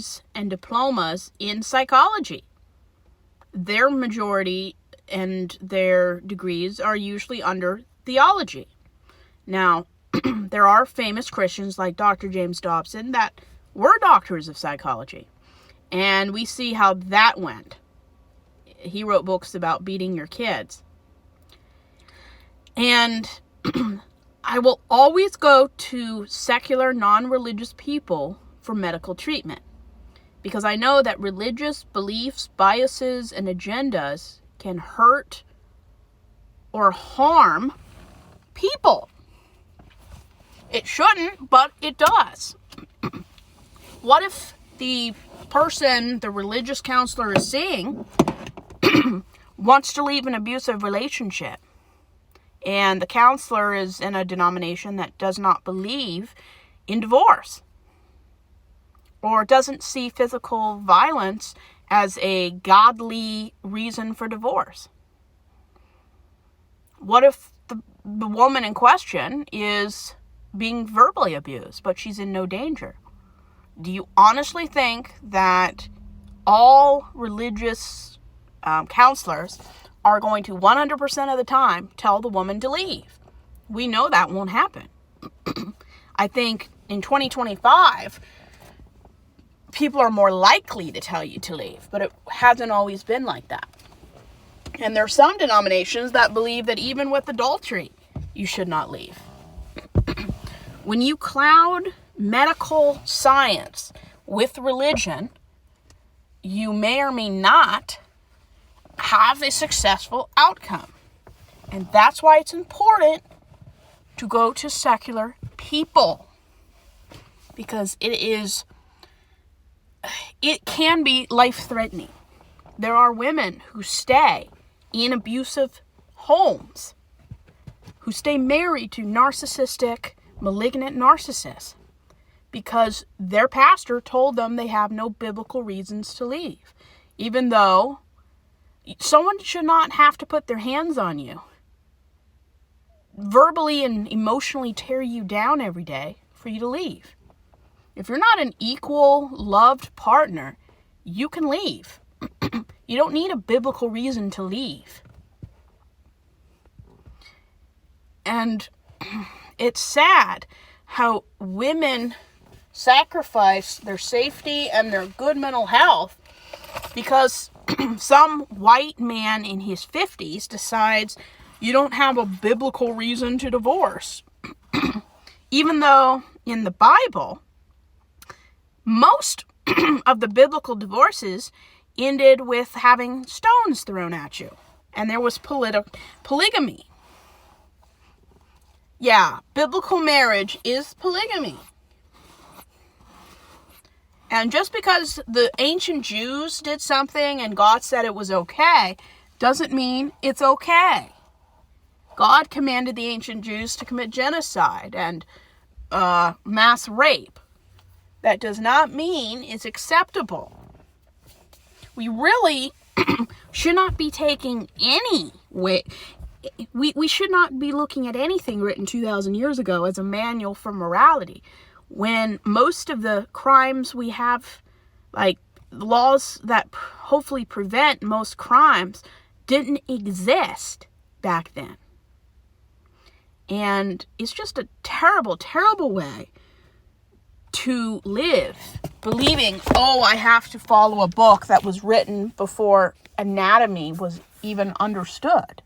degrees and diplomas in psychology. Their majority and their degrees are usually under theology. Now, there are famous Christians like Dr. James Dobson that were doctors of psychology. And we see how that went. He wrote books about beating your kids. And I will always go to secular, non-religious people for medical treatment, because I know that religious beliefs, biases, and agendas can hurt or harm people. It shouldn't, but it does. What if the person the religious counselor is seeing wants to leave an abusive relationship, and the counselor is in a denomination that does not believe in divorce, or doesn't see physical violence as a godly reason for divorce? What if the woman in question is being verbally abused, but she's in no danger? Do you honestly think that all religious counselors are going to 100% of the time tell the woman to leave? We know that won't happen. I think in 2025, people are more likely to tell you to leave, but it hasn't always been like that. And there are some denominations that believe that even with adultery, you should not leave. When you cloud medical science with religion, you may or may not have a successful outcome. And that's why it's important to go to secular people, because it can be life-threatening. There are women who stay in abusive homes, who stay married to narcissistic, malignant narcissists, because their pastor told them they have no biblical reasons to leave. Even though someone should not have to put their hands on you, verbally and emotionally tear you down every day for you to leave. If you're not an equal, loved partner, you can leave. You don't need a biblical reason to leave. And it's sad how women sacrifice their safety and their good mental health because some white man in his 50s decides you don't have a biblical reason to divorce. Even though in the Bible, most of the biblical divorces ended with having stones thrown at you. And there was polygamy. Yeah, biblical marriage is polygamy. And just because the ancient Jews did something and God said it was okay, doesn't mean it's okay. God commanded the ancient Jews to commit genocide and mass rape. That does not mean it's acceptable. We really should not be taking any way. We should not be looking at anything written 2,000 years ago as a manual for morality, when most of the crimes we have, like laws that hopefully prevent most crimes, didn't exist back then. And it's just a terrible, terrible way to live, believing, oh, I have to follow a book that was written before anatomy was even understood.